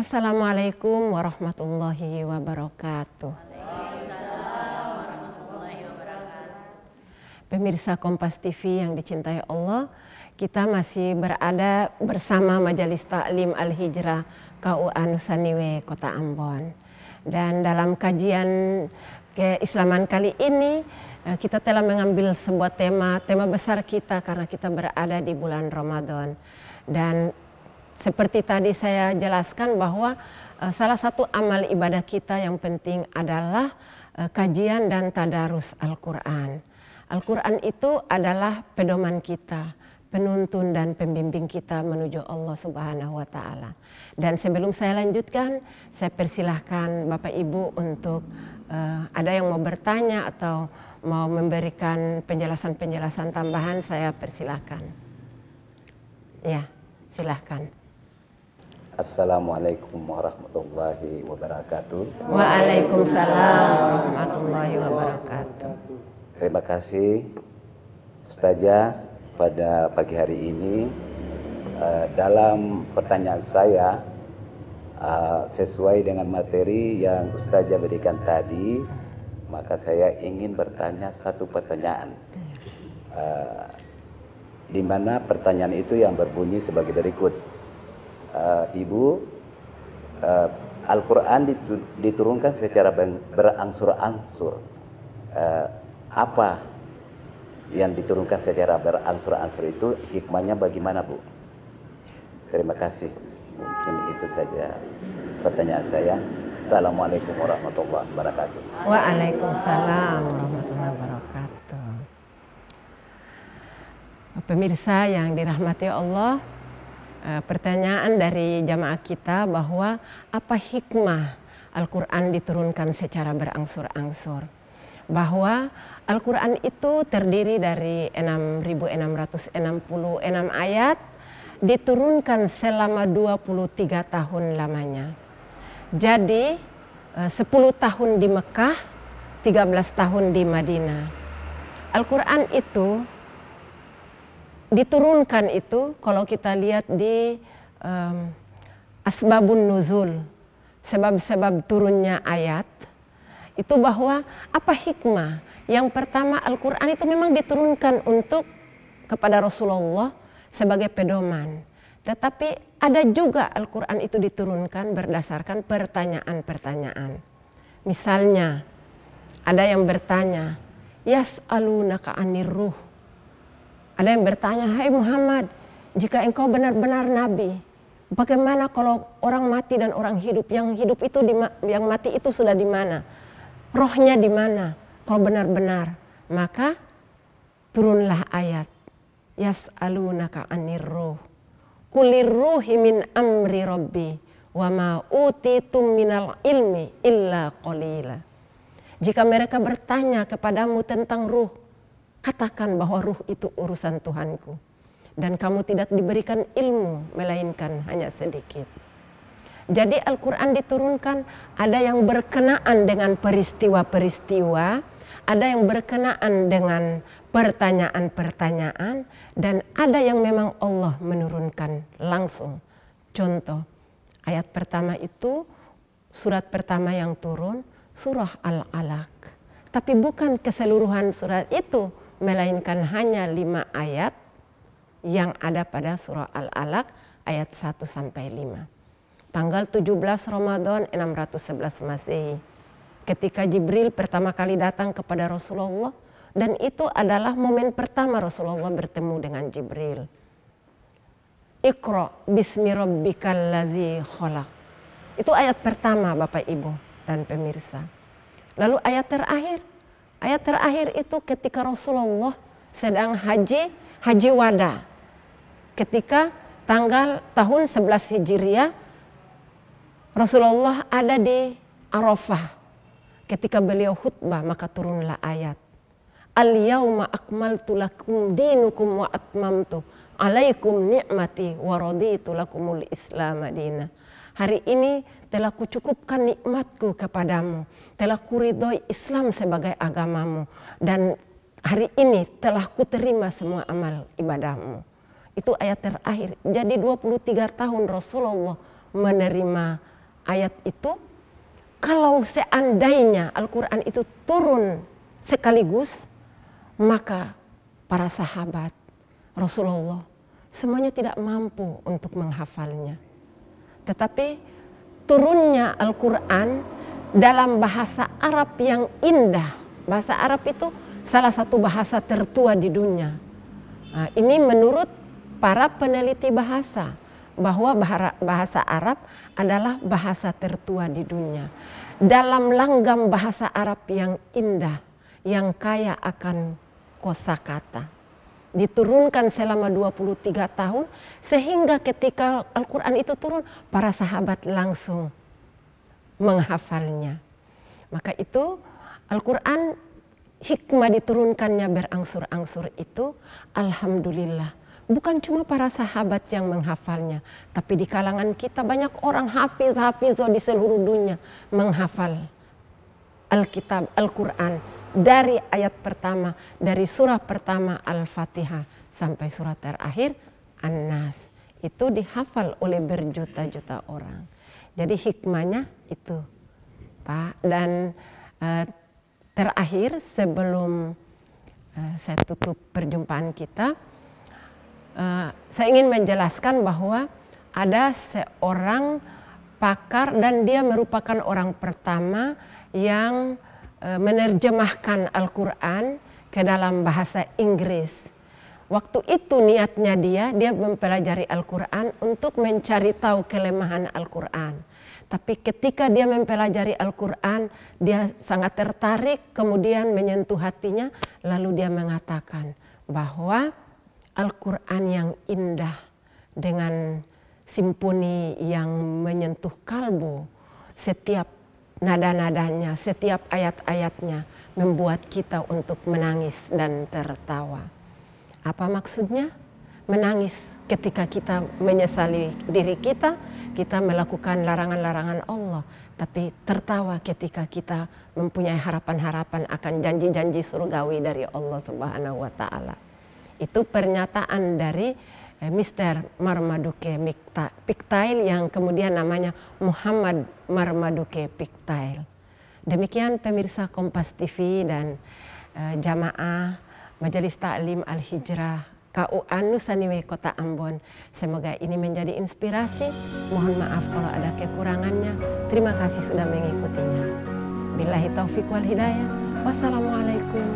Assalamualaikum warahmatullahi wabarakatuh. Pemirsa Kompas TV yang dicintai Allah, kita masih berada bersama Majelis Ta'lim Al-Hijrah KUA Nusaniwe Kota Ambon. Dan dalam kajian keislaman kali ini, kita telah mengambil sebuah tema besar kita karena kita berada di bulan Ramadan. Dan seperti tadi saya jelaskan bahwa salah satu amal ibadah kita yang penting adalah kajian dan tadarus Al-Quran. Al-Quran itu adalah pedoman kita, penuntun dan pembimbing kita menuju Allah Subhanahu wa Ta'ala. Dan sebelum saya lanjutkan, saya persilahkan Bapak Ibu untuk ada yang mau bertanya atau mau memberikan penjelasan-penjelasan tambahan, saya persilahkan. Ya, silahkan. Assalamualaikum warahmatullahi wabarakatuh. Waalaikumsalam warahmatullahi wabarakatuh. Terima kasih Ustazah pada pagi hari ini. Dalam pertanyaan saya sesuai dengan materi yang Ustazah berikan tadi, maka saya ingin bertanya satu pertanyaan. Di mana pertanyaan itu yang berbunyi sebagai berikut. Ibu, Al-Quran diturunkan secara berangsur-angsur. Apa yang diturunkan secara berangsur-angsur itu hikmahnya bagaimana, Bu? Terima kasih. Mungkin itu saja pertanyaan saya. Assalamualaikum warahmatullahi wabarakatuh. Waalaikumsalam warahmatullahi wabarakatuh. Pemirsa yang dirahmati Allah, pertanyaan dari jamaah kita bahwa apa hikmah Al-Quran diturunkan secara berangsur-angsur. Bahwa Al-Quran itu terdiri dari 6.666 ayat, diturunkan selama 23 tahun lamanya. Jadi 10 tahun di Mekah, 13 tahun di Madinah. Al-Quran itu diturunkan itu kalau kita lihat di asbabun nuzul, sebab-sebab turunnya ayat, itu bahwa apa hikmah? Yang pertama, Al-Quran itu memang diturunkan untuk kepada Rasulullah sebagai pedoman. Tetapi ada juga Al-Quran itu diturunkan berdasarkan pertanyaan-pertanyaan. Misalnya, ada yang bertanya, yas'alunaka 'anir ruh. Ada yang bertanya, hai Muhammad, jika engkau benar-benar nabi, bagaimana kalau orang mati dan orang hidup? Yang hidup itu yang mati itu sudah di mana? Rohnya di mana? Kalau benar-benar, maka turunlah ayat yas'alunaka 'anir ruh. Qulir ruhi min amri rabbi wa ma utitum minal ilmi illa qalila. Jika mereka bertanya kepadamu tentang ruh, katakan bahwa ruh itu urusan Tuhanku. Dan kamu tidak diberikan ilmu, melainkan hanya sedikit. Jadi Al-Quran diturunkan, ada yang berkenaan dengan peristiwa-peristiwa, ada yang berkenaan dengan pertanyaan-pertanyaan, dan ada yang memang Allah menurunkan langsung. Contoh, ayat pertama itu, surat pertama yang turun, surah Al-Alaq. Tapi bukan keseluruhan surat itu, melainkan hanya 5 ayat yang ada pada surah Al-Alaq ayat 1-5. Tanggal 17 Ramadan 611 Masehi, ketika Jibril pertama kali datang kepada Rasulullah, dan itu adalah momen pertama Rasulullah bertemu dengan Jibril. Iqra bismi rabbikal ladzi khalaq. Itu ayat pertama Bapak Ibu dan pemirsa. Lalu ayat terakhir itu ketika Rasulullah sedang haji wada. Ketika tahun 11 Hijriah, Rasulullah ada di Arafah. Ketika beliau khutbah, maka turunlah ayat. Al-yawma akmaltu lakum dinukum wa atmamtu alaikum ni'mati wa raditu lakumul Islam madina. Hari ini telah kucukupkan nikmatku kepadamu, telah kuridhoi Islam sebagai agamamu, dan hari ini telah kuterima semua amal ibadahmu. Itu ayat terakhir. Jadi 23 tahun Rasulullah menerima ayat itu, kalau seandainya Al-Quran itu turun sekaligus, maka para sahabat Rasulullah semuanya tidak mampu untuk menghafalnya. Tetapi turunnya Al-Quran dalam bahasa Arab yang indah. Bahasa Arab itu salah satu bahasa tertua di dunia. Nah, ini menurut para peneliti bahasa, bahwa bahasa Arab adalah bahasa tertua di dunia. Dalam langgam bahasa Arab yang indah, yang kaya akan kosakata. Diturunkan selama 23 tahun, sehingga ketika Al-Quran itu turun, para sahabat langsung menghafalnya. Maka itu Al-Quran, hikmah diturunkannya berangsur-angsur itu, alhamdulillah. Bukan cuma para sahabat yang menghafalnya, tapi di kalangan kita banyak orang hafiz-hafizoh di seluruh dunia menghafal Alkitab, Al-Quran. Dari ayat pertama, dari surah pertama Al-Fatihah sampai surah terakhir An-Nas. Itu dihafal oleh berjuta-juta orang. Jadi hikmahnya itu, Pak. Dan terakhir sebelum saya tutup perjumpaan kita, saya ingin menjelaskan bahwa ada seorang pakar dan dia merupakan orang pertama yang menerjemahkan Al-Quran ke dalam bahasa Inggris. Waktu itu niatnya dia mempelajari Al-Quran untuk mencari tahu kelemahan Al-Quran. Tapi ketika dia mempelajari Al-Quran, dia sangat tertarik, kemudian menyentuh hatinya, lalu dia mengatakan bahwa Al-Quran yang indah dengan simponi yang menyentuh kalbu, setiap nada-nadanya, setiap ayat-ayatnya membuat kita untuk menangis dan tertawa. Apa maksudnya? Menangis ketika kita menyesali diri kita melakukan larangan-larangan Allah. Tapi tertawa ketika kita mempunyai harapan-harapan akan janji-janji surgawi dari Allah Subhanahu wa Ta'ala. Itu pernyataan dari Mr. Marmaduke Pickthall yang kemudian namanya Muhammad Marmaduke Pickthall. Demikian pemirsa Kompas TV dan jamaah Majelis Ta'lim Al-Hijrah KUA Nusa Niwe Kota Ambon. Semoga ini menjadi inspirasi. Mohon maaf kalau ada kekurangannya. Terima kasih sudah mengikutinya. Billahi taufiq wal hidayah. Wassalamualaikum